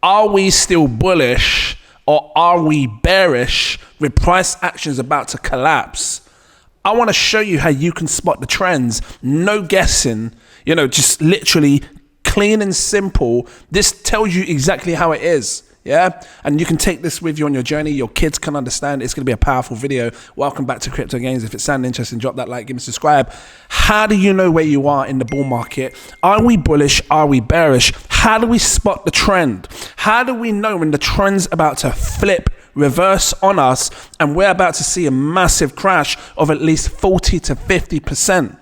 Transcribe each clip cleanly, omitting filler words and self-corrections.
Are we still bullish or are we bearish with price actions about to collapse? I want to show you how you can spot the trends. No guessing, just literally clean and simple. This tells you exactly how it is. Yeah, and you can take this with you on your journey. Your kids can understand. It's going to be a powerful video. Welcome back to Cryptogains. If it sounds interesting, drop that like, give me a subscribe. How do you know where you are in the bull market? Are we bullish? Are we bearish? How do we spot the trend? How do we know when the trend's about to flip, reverse on us, and we're about to see a massive crash of at least 40 to 50%?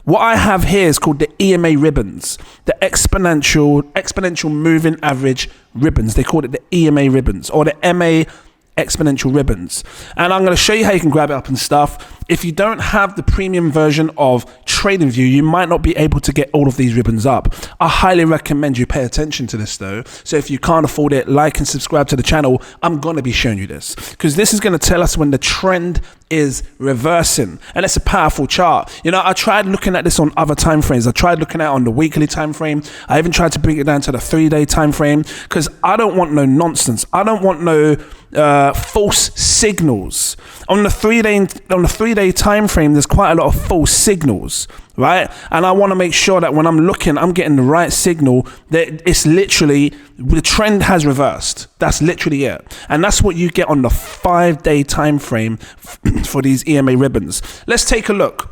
What I have here is called the EMA ribbons, the exponential moving average ribbons. They call it the EMA ribbons or the MA exponential ribbons. And I'm going to show you how you can grab it up and stuff. If you don't have the premium version of TradingView, you might not be able to get all of these ribbons up. I highly recommend you pay attention to this though. So if you can't afford it, like and subscribe to the channel. I'm going to be showing you this because this is going to tell us when the trend is reversing, and it's a powerful chart. I tried looking at this on other time frames. I tried looking at it on the weekly time frame. I even tried to bring it down to the 3-day time frame because I don't want no nonsense. I don't want no false signals. On the 3-day time frame, there's quite a lot of false signals, right? And I want to make sure that when I'm looking, I'm getting the right signal, that it's literally, the trend has reversed. That's literally it. And that's what you get on the 5-day time frame for these EMA ribbons. Let's take a look.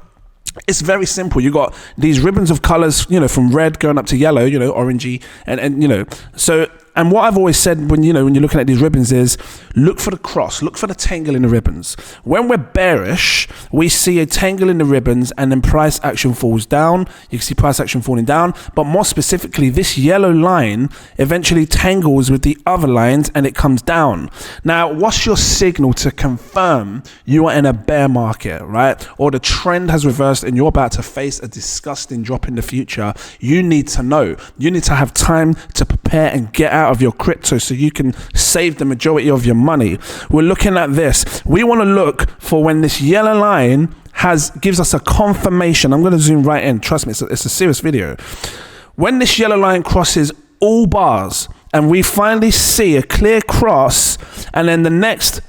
It's very simple. You got these ribbons of colors, from red going up to yellow, orangey, and so. And what I've always said when you're looking at these ribbons is look for the cross, look for the tangle in the ribbons. When we're bearish, we see a tangle in the ribbons and then price action falls down. You can see price action falling down, but more specifically, this yellow line eventually tangles with the other lines and it comes down. Now, what's your signal to confirm you are in a bear market, right? Or the trend has reversed and you're about to face a disgusting drop in the future? You need to know. You need to have time to prepare and get out of your crypto so you can save the majority of your money. We're looking at this. We want to look for when this yellow line gives us a confirmation. I'm going to zoom right in. Trust me, it's a serious video. When this yellow line crosses all bars and we finally see a clear cross, and then the next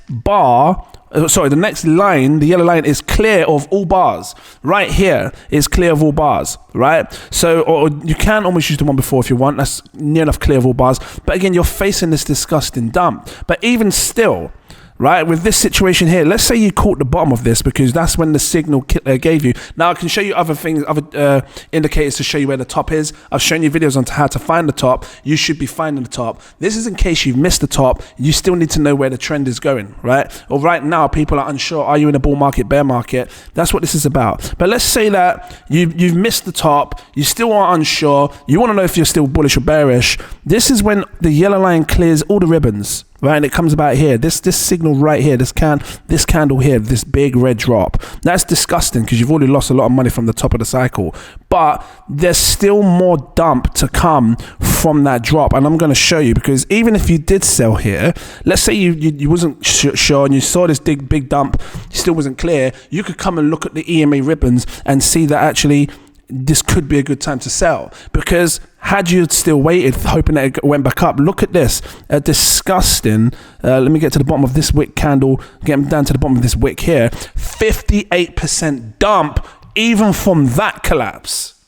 line, the yellow line is clear of all bars. Right here is clear of all bars, right? So, or you can almost use the one before if you want. That's near enough clear of all bars. But again, you're facing this disgusting dump. But even still, right, with this situation here, let's say you caught the bottom of this because that's when the signal gave you. Now I can show you other things, other indicators to show you where the top is. I've shown you videos on how to find the top. You should be finding the top. This is in case you've missed the top. You still need to know where the trend is going, right? Or right now, people are unsure. Are you in a bull market, bear market? That's what this is about. But let's say that you've missed the top. You still are unsure. You want to know if you're still bullish or bearish. This is when the yellow line clears all the ribbons, right? And it comes about here. This signal right here, this candle here, this big red drop. That's disgusting because you've already lost a lot of money from the top of the cycle. But there's still more dump to come from that drop. And I'm going to show you, because even if you did sell here, let's say you wasn't sure and you saw this big dump, you still wasn't clear, you could come and look at the EMA ribbons and see that actually this could be a good time to sell. Because had you still waited hoping that it went back up, look at this, a disgusting, let me get to the bottom of this wick candle, get down to the bottom of this wick here, 58% dump even from that collapse.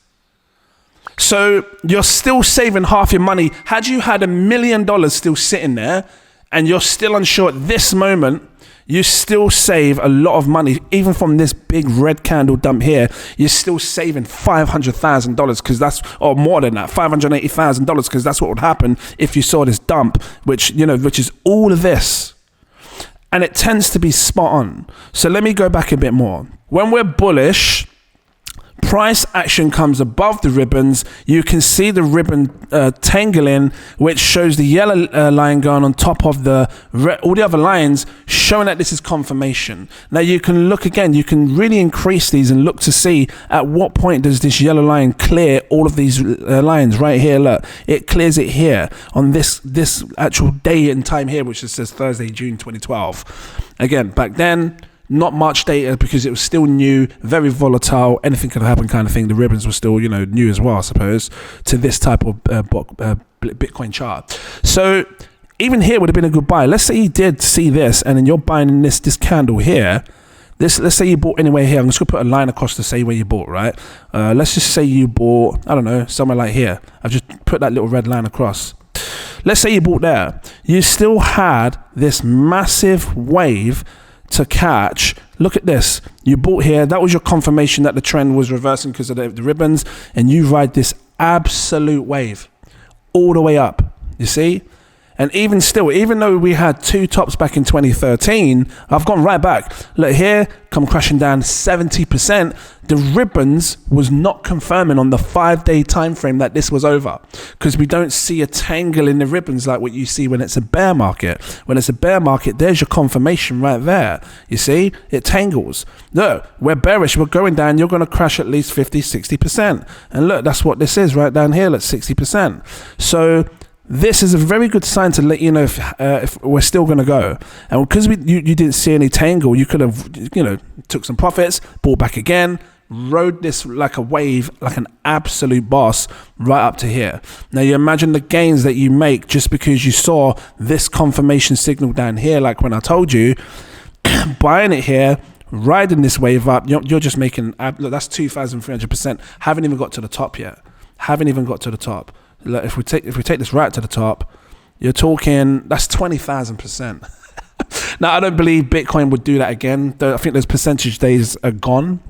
So you're still saving half your money. Had you had $1 million still sitting there and you're still unsure at this moment, you still save a lot of money. Even from this big red candle dump here, you're still saving $500,000 because that's, or more than that, $580,000, because that's what would happen if you saw this dump, which is all of this. And it tends to be spot on. So let me go back a bit more. When we're bullish, price action comes above the ribbons. You can see the ribbon tangling, which shows the yellow line going on top of all the other lines, showing that this is confirmation. Now you can look again, you can really increase these and look to see at what point does this yellow line clear all of these lines right here. Look, it clears it here on this actual day and time here, which says Thursday, June 2012. Again, back then, Not much data because it was still new, very volatile. Anything could happen, kind of thing. The ribbons were still, new as well, I suppose, to this type of Bitcoin chart. So even here would have been a good buy. Let's say you did see this, and then you're buying this candle here. Let's say you bought anywhere here. I'm just gonna put a line across to say where you bought, right? Let's just say you bought, I don't know, somewhere like here. I've just put that little red line across. Let's say you bought there. You still had this massive wave to catch. Look at this. You bought here. That was your confirmation that the trend was reversing because of the ribbons, and you ride this absolute wave all the way up. You see? And even still, even though we had two tops back in 2013, I've gone right back. Look here, come crashing down 70%. The ribbons was not confirming on the 5-day time frame that this was over, because we don't see a tangle in the ribbons like what you see when it's a bear market. When it's a bear market, there's your confirmation right there. You see, it tangles. Look, we're bearish, we're going down, you're going to crash at least 50, 60%. And look, that's what this is right down here, at 60%. So this is a very good sign to let you know if we're still going to go. And because you didn't see any tangle, you could have, took some profits, bought back again, rode this like a wave, like an absolute boss right up to here. Now you imagine the gains that you make just because you saw this confirmation signal down here, like when I told you, buying it here, riding this wave up, you're just making, look, that's 2,300%. Haven't even got to the top yet. Haven't even got to the top. Look, if we take this right to the top, you're talking, that's 20,000%. Now, I don't believe Bitcoin would do that again. I think those percentage days are gone.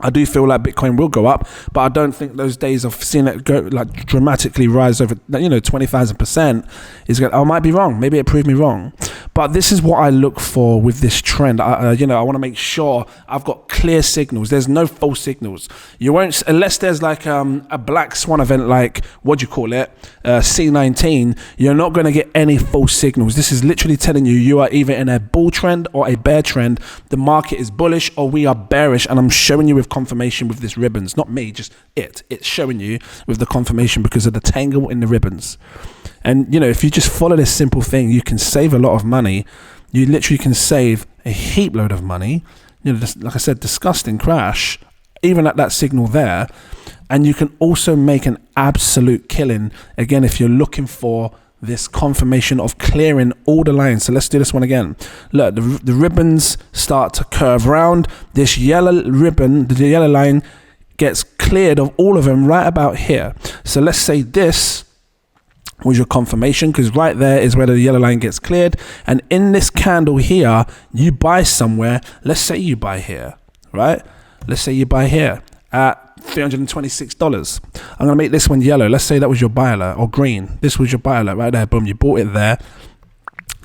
I do feel like Bitcoin will go up, but I don't think those days of seeing it go like dramatically rise over 20,000% is going. I might be wrong. Maybe it proved me wrong. But this is what I look for with this trend. I want to make sure I've got clear signals. There's no false signals. You won't, unless there's like a black swan event, like what do you call it, C19. You're not going to get any false signals. This is literally telling you are either in a bull trend or a bear trend. The market is bullish or we are bearish, and I'm showing you with confirmation with this ribbons. Not me, just it's showing you with the confirmation because of the tangle in the ribbons. And if you just follow this simple thing, you can save a lot of money. You literally can save a heap load of money. Just, like I said, disgusting crash, even at that signal there. And you can also make an absolute killing, again, if you're looking for this confirmation of clearing all the lines. So let's do this one again. Look, the ribbons start to curve round. This yellow ribbon, the yellow line, gets cleared of all of them right about here. So let's say this was your confirmation, because right there is where the yellow line gets cleared. And in this candle here, you buy somewhere. Let's say you buy here, right? Let's say you buy here at $326. I'm gonna make this one yellow. Let's say that was your buy alert, or green. This was your buy alert right there. Boom, you bought it there.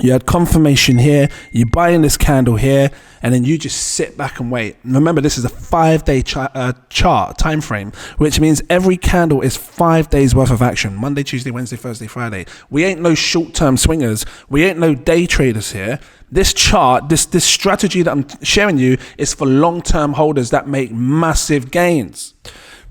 You had confirmation here, you buy in this candle here, and then you just sit back and wait. Remember, this is a 5-day chart time frame, which means every candle is 5 days worth of action. Monday, Tuesday, Wednesday, Thursday, Friday. We ain't no short-term swingers. We ain't no day traders here. This chart, this strategy that I'm sharing you is for long-term holders that make massive gains.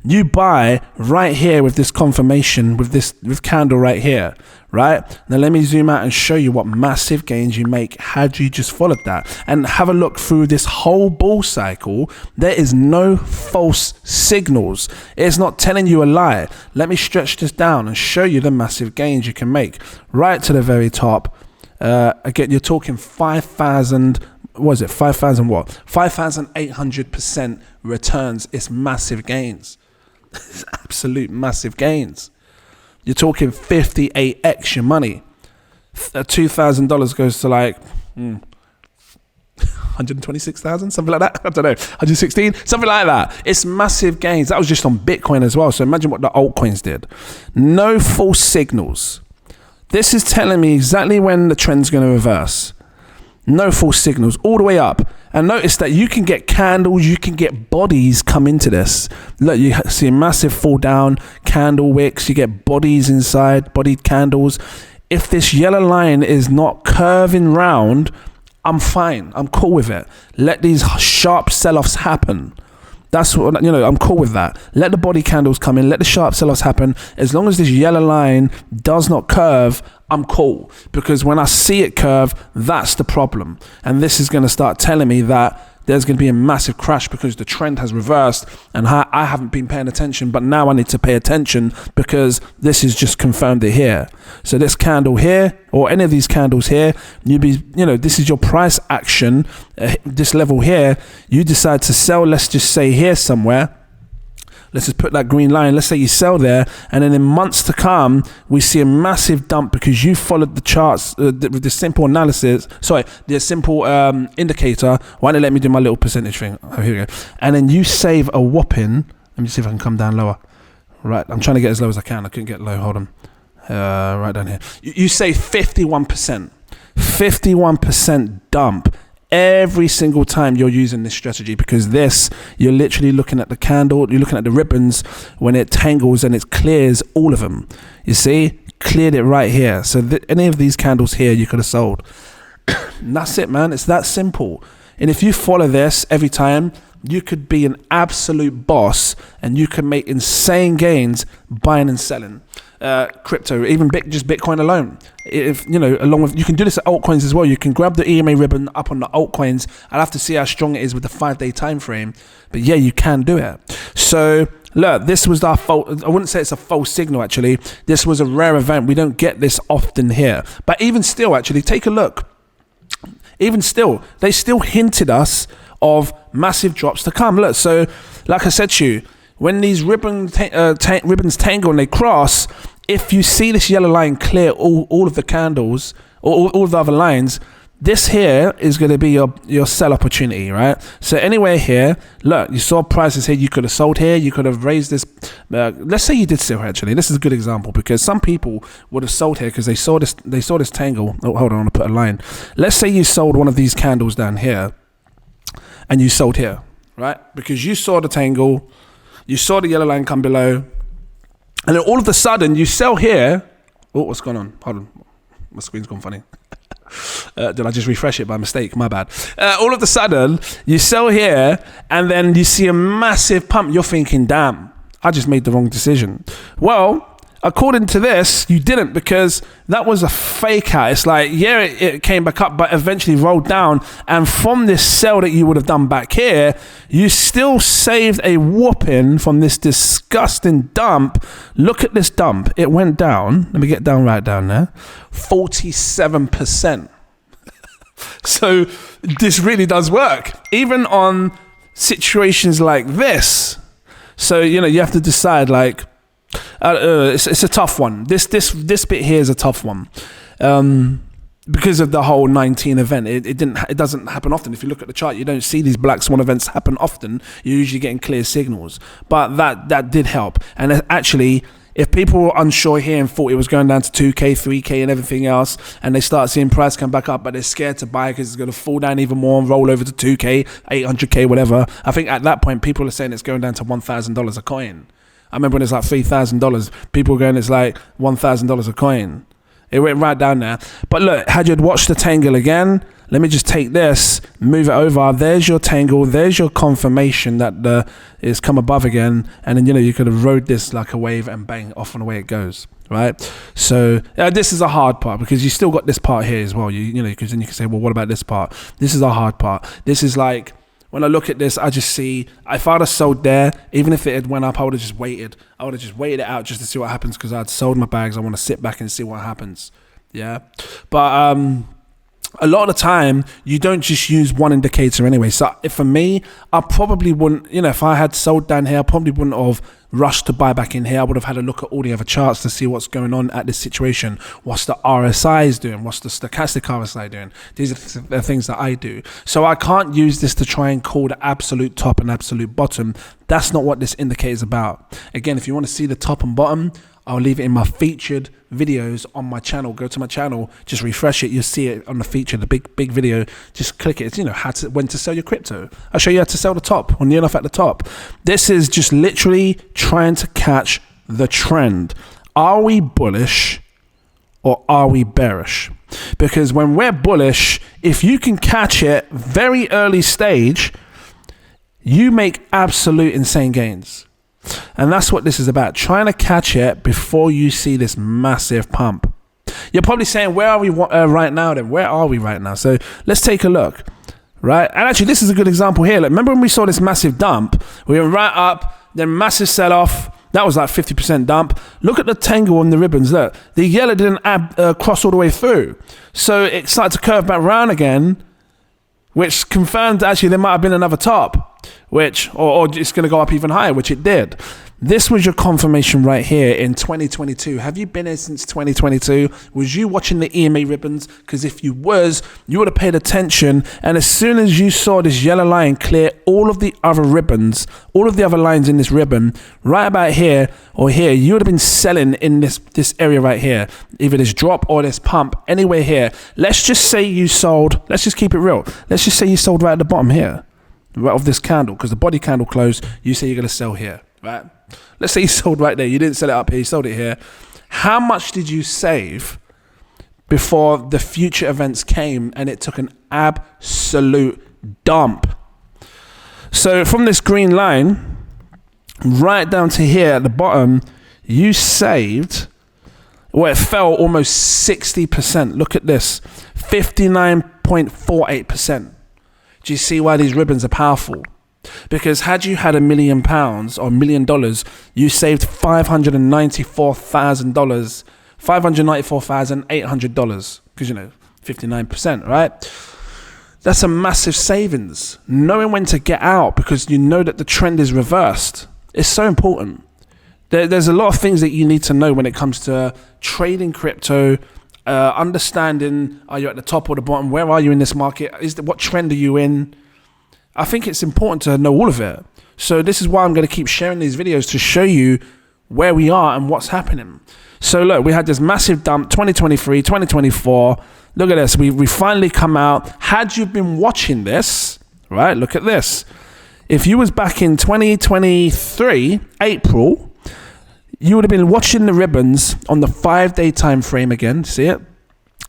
You buy right here with this confirmation, with candle right here, right? Now let me zoom out and show you what massive gains you make had you just followed that. And have a look through this whole bull cycle. There is no false signals. It's not telling you a lie. Let me stretch this down and show you the massive gains you can make. Right to the very top. Again, you're talking 5,000. Was it 5,000 what? 5,800% returns. It's massive gains. It's absolute massive gains. You're talking 58x your money. $2,000 goes to like 126,000, something like that. I don't know, 116, something like that. It's massive gains. That was just on Bitcoin as well. So imagine what the altcoins did. No false signals. This is telling me exactly when the trend's going to reverse. No false signals, all the way up. And notice that you can get candles, you can get bodies come into this. Look, you see a massive fall down, candle wicks, you get bodies inside, bodied candles. If this yellow line is not curving round, I'm fine, I'm cool with it. Let these sharp sell-offs happen. That's what, I'm cool with that. Let the body candles come in, let the sharp sell-offs happen. As long as this yellow line does not curve, I'm cool. Because when I see it curve, that's the problem. And this is going to start telling me that there's going to be a massive crash because the trend has reversed, and I haven't been paying attention, but now I need to pay attention because this is just confirmed it here. So this candle here, or any of these candles here, this is your price action, this level here, you decide to sell, let's just say here somewhere. Let's just put that green line. Let's say you sell there, and then in months to come, we see a massive dump because you followed the charts with the simple analysis. Sorry, the simple indicator. Why don't you let me do my little percentage thing? Oh, here we go. And then you save a whopping. Let me see if I can come down lower. Right, I'm trying to get as low as I can. I couldn't get low. Hold on. Right down here. You save 51%. 51% dump every single time you're using this strategy, because you're literally looking at the candle, you're looking at the ribbons when it tangles and it clears all of them. You see, cleared it right here. So any of these candles here you could have sold. And that's it, man. It's that simple. And if you follow this every time, you could be an absolute boss and you can make insane gains buying and selling crypto, even just Bitcoin alone. If along with, you can do this at altcoins as well. You can grab the EMA ribbon up on the altcoins. I'll have to see how strong it is with the 5-day time frame, but yeah, you can do it. So look, this was our fault. I wouldn't say it's a false signal, actually. This was a rare event. We don't get this often here, but even still, actually, take a look. Even still, they still hinted us of massive drops to come. Look, so like I said to you, when these ribbons tangle and they cross, if you see this yellow line clear all of the candles, or all of the other lines, this here is going to be your sell opportunity, right? So anywhere here, look, you saw prices here, you could have sold here, you could have raised this. Let's say you did sell here, actually. This is a good example because some people would have sold here because they saw this tangle. Oh, hold on, I want to put a line. Let's say you sold one of these candles down here and you sold here, right? Because you saw the tangle, you saw the yellow line come below, and then all of a sudden you sell here. Oh, what's going on? Hold on, my screen's gone funny. Did I just refresh it by mistake? My bad. All of a sudden you sell here and then you see a massive pump. You're thinking, damn, I just made the wrong decision. Well, according to this, you didn't, because that was a fake out. It's like, yeah, it came back up, but eventually rolled down. And from this sell that you would have done back here, you still saved a whooping from this disgusting dump. Look at this dump. It went down. Let me get down right down there. 47%. So this really does work, even on situations like this. So, you have to decide, like, it's a tough one. This bit here is a tough one, because of the whole 19 event. It doesn't happen often. If you look at the chart, you don't see these black swan events happen often. You're usually getting clear signals, but that did help. And actually, if people were unsure here and thought it was going down to 2K, 3K and everything else, and they start seeing price come back up, but they're scared to buy because it's going to fall down even more and roll over to 2K, 800K, whatever. I think at that point, people are saying it's going down to $1,000 a coin. I remember when it's like $3,000, people were going, it's like $1,000 a coin. It went right down there. But look, had you watched the tangle again, let me just take this, move it over. There's your tangle. There's your confirmation that it's come above again. And then, you could have rode this like a wave and bang, off and away it goes, right? So this is a hard part because you still got this part here as well. Because then you can say, well, what about this part? This is a hard part. This is like, when I look at this, I just see, if I'd have sold there, even if it had went up, I would have just waited. I would have just waited it out just to see what happens, because I'd sold my bags. I want to sit back and see what happens. Yeah. But a lot of the time, you don't just use one indicator anyway. So for me, I probably wouldn't, if I had sold down here, I probably wouldn't have rushed to buy back in here. I would have had a look at all the other charts to see what's going on at this situation. What's the RSIs doing? What's the stochastic RSI doing? These are the things that I do. So I can't use this to try and call the absolute top and absolute bottom. That's not what this indicator is about. Again, if you want to see the top and bottom, I'll leave it in my featured videos on my channel. Go to my channel, just refresh it. You'll see it on the feature, the big video. Just click it. It's, when to sell your crypto. I'll show you how to sell the top, or near enough at the top. This is just literally trying to catch the trend. Are we bullish or are we bearish? Because when we're bullish, if you can catch it very early stage, you make absolute insane gains. And that's what this is about, trying to catch it before you see this massive pump. You're probably saying, where are we right now then? Where are we right now? So let's take a look. right? And actually, this is a good example here. Like, remember when we saw this massive dump? We went right up, then massive sell-off. That was like 50% dump. Look at the tangle on the ribbons. Look, the yellow didn't cross all the way through. So it started to curve back round again, which confirmed actually there might have been another top, which, or it's going to go up even higher, which it did. This was your confirmation right here in 2022. Have you been here since 2022? Was you watching the EMA ribbons? Because if you was, you would have paid attention. And as soon as you saw this yellow line clear all of the other ribbons, all of the other lines in this ribbon, right about here or here, you would have been selling in this area right here. Either this drop or this pump, anywhere here. Let's just say you sold, let's just keep it real. Let's just say you sold right at the bottom here, right of this candle, because the body candle closed. You say you're going to sell here, right? Let's say you sold right there. You didn't sell it up here. You sold it here. How much did you save before the future events came and it took an absolute dump? So from this green line right down to here at the bottom, you saved, well, it fell almost 60%. Look at this, 59.48%. Do you see why these ribbons are powerful? Because had you had £1 million or $1 million, you saved $594,000, $594,800, because 59%, right? That's a massive savings. Knowing when to get out because you know that the trend is reversed. It's so important. There's a lot of things that you need to know when it comes to trading crypto, understanding, are you at the top or the bottom? Where are you in this market? What trend are you in? I think it's important to know all of it. So this is why I'm going to keep sharing these videos to show you where we are and what's happening. So look, we had this massive dump, 2023, 2024. Look at this. We finally come out. Had you been watching this, right? Look at this. If you was back in 2023, April, you would have been watching the ribbons on the 5-day time frame again. See it?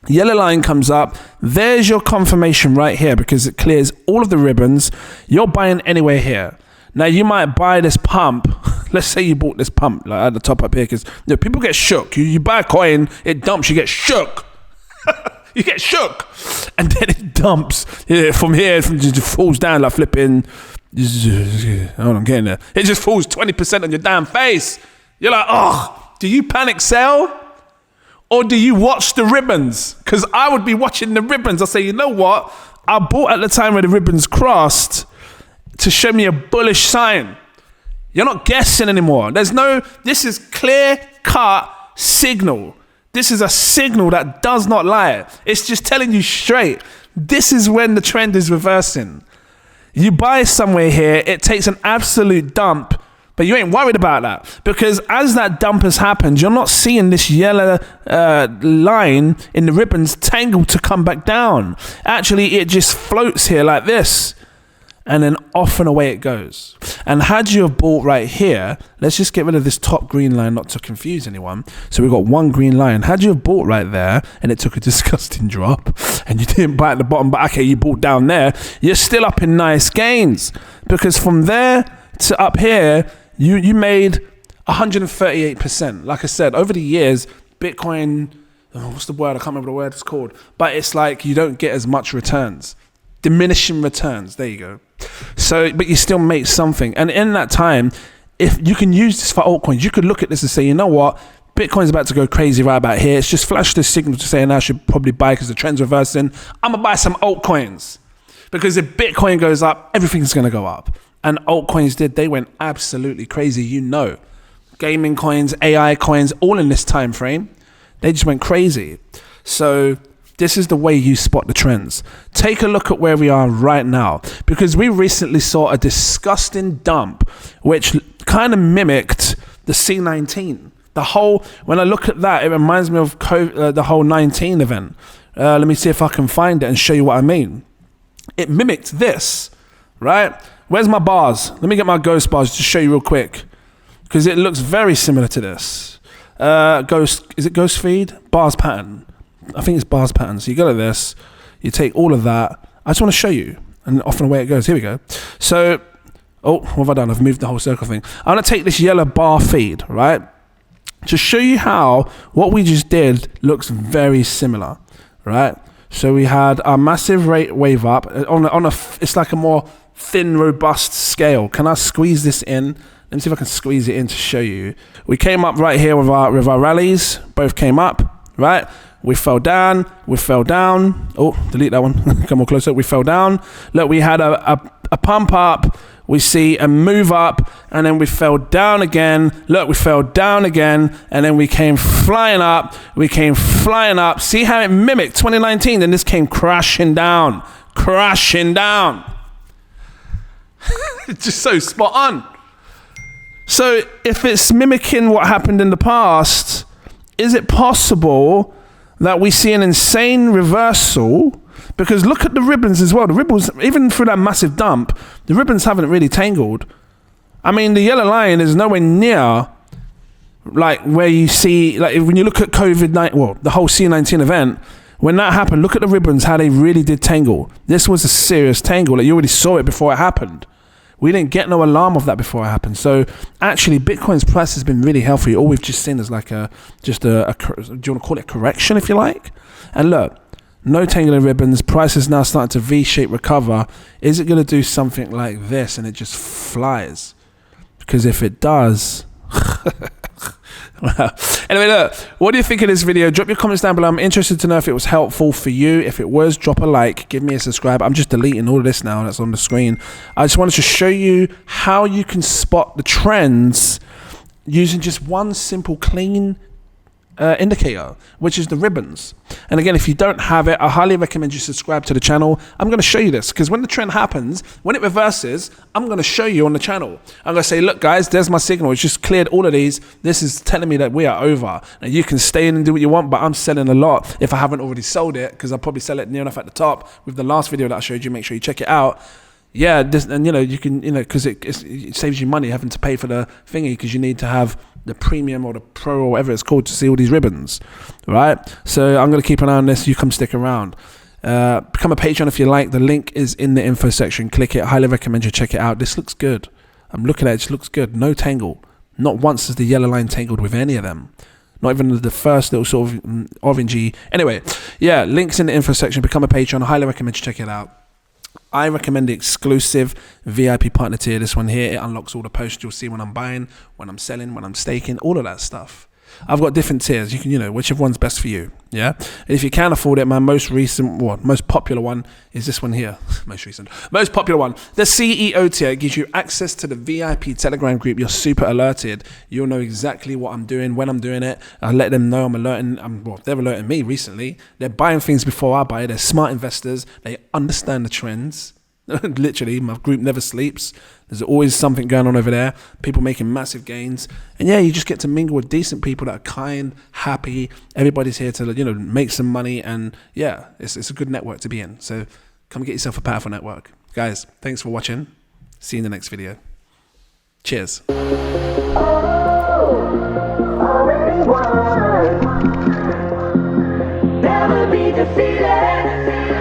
Yellow line comes up. There's your confirmation right here because it clears all of the ribbons. You're buying anywhere here. Now you might buy this pump. Let's say you bought this pump like at the top up here, because people get shook. You buy a coin, it dumps, you get shook. You get shook, and then it dumps from here. It just falls down like flipping. Hold on, getting there. It just falls 20% on your damn face. You're like, oh, do you panic sell? Or do you watch the ribbons? Because I would be watching the ribbons. I'll say, you know what? I bought at the time where the ribbons crossed to show me a bullish sign. You're not guessing anymore. This is clear cut signal. This is a signal that does not lie. It's just telling you straight. This is when the trend is reversing. You buy somewhere here, it takes an absolute dump. But you ain't worried about that, because as that dump has happened, you're not seeing this yellow line in the ribbons tangled to come back down. Actually, it just floats here like this, and then off and away it goes. And had you have bought right here, let's just get rid of this top green line not to confuse anyone. So we've got one green line. Had you have bought right there, and it took a disgusting drop, and you didn't buy at the bottom, but okay, you bought down there, you're still up in nice gains, because from there to up here, you made 138%. Like I said, over the years, Bitcoin, what's the word? I can't remember the word it's called. But it's like you don't get as much returns. Diminishing returns. There you go. So, but you still make something. And in that time, if you can use this for altcoins, you could look at this and say, you know what? Bitcoin's about to go crazy right about here. It's just flashed this signal to say, now I should probably buy because the trend's reversing. I'm going to buy some altcoins. Because if Bitcoin goes up, everything's going to go up. And altcoins did. They went absolutely crazy, Gaming coins, AI coins, all in this time frame. They just went crazy. So this is the way you spot the trends. Take a look at where we are right now, because we recently saw a disgusting dump, which kind of mimicked the C19. When I look at that, it reminds me of the whole 19 event. Let me see if I can find it and show you what I mean. It mimicked this, right? Where's my bars? Let me get my ghost bars to show you real quick, because it looks very similar to this. Is it ghost feed? Bars pattern. I think it's bars pattern. So you go to this, you take all of that. I just want to show you, and off and away it goes. Here we go. So, what have I done? I've moved the whole circle thing. I'm going to take this yellow bar feed, right, to show you how what we just did looks very similar, right? So we had a massive rate wave up it's like a more thin, robust scale. Can I squeeze this in? Let me see if I can squeeze it in to show you. We came up right here with our rallies. Both came up, right? We fell down. Oh, delete that one. Come more closer. We fell down. Look, we had a pump up. We see a move up, and then we fell down again. Look, we fell down again, and then we came flying up. See how it mimicked 2019? Then this came crashing down. It's just so spot on. So if it's mimicking what happened in the past, is it possible that we see an insane reversal? Because look at the ribbons as well. The ribbons, even through that massive dump, the ribbons haven't really tangled. I mean, the yellow line is nowhere near like where you see, like when you look at COVID-19, well, the whole C19 event, when that happened, look at the ribbons, how they really did tangle. This was a serious tangle. Like you already saw it before it happened. We didn't get no alarm of that before it happened. So actually, Bitcoin's price has been really healthy. All we've just seen is like do you want to call it a correction, if you like? And look, no tangling ribbons. Price is now starting to V-shape recover. Is it going to do something like this and it just flies? Because if it does... Well, anyway, look, what do you think of this video? Drop your comments down below. I'm interested to know if it was helpful for you. If it was, drop a like, give me a subscribe. I'm just deleting all of this now that's on the screen. I just wanted to show you how you can spot the trends using just one simple clean indicator, which is the ribbons. And again, if you don't have it, I highly recommend you subscribe to the channel. I'm going to show you this because when the trend happens, when it reverses, I'm going to show you on the channel. I'm going to say, look guys, there's my signal. It's just cleared all of these. This is telling me that we are over. Now you can stay in and do what you want, but I'm selling a lot if I haven't already sold it, because I'll probably sell it near enough at the top with the last video that I showed you. Make sure you check it out. Yeah, and you can, because it saves you money having to pay for the thingy, because you need to have the premium or the pro or whatever it's called to see all these ribbons, right? So I'm going to keep an eye on this. You come stick around. Become a Patreon if you like. The link is in the info section. Click it. Highly recommend you check it out. This looks good. I'm looking at it. It just looks good. No tangle. Not once has the yellow line tangled with any of them. Not even the first little sort of orangey. Anyway, yeah, links in the info section. Become a Patreon. I highly recommend you check it out. I recommend the exclusive VIP partner tier, this one here. It unlocks all the posts you'll see when I'm buying, when I'm selling, when I'm staking, all of that stuff. I've got different tiers. You can, whichever one's best for you. Yeah. And if you can afford it, my most popular one is this one here. Most popular one. The CEO tier gives you access to the VIP Telegram group. You're super alerted. You'll know exactly what I'm doing, when I'm doing it. I let them know I'm alerting. They're alerting me recently. They're buying things before I buy. They're smart investors. They understand the trends. Literally, my group never sleeps. There's always something going on over there. People making massive gains. And yeah, you just get to mingle with decent people that are kind, happy. Everybody's here to, make some money. And yeah, it's a good network to be in. So come get yourself a powerful network. Guys, thanks for watching. See you in the next video. Cheers. Never be defeated.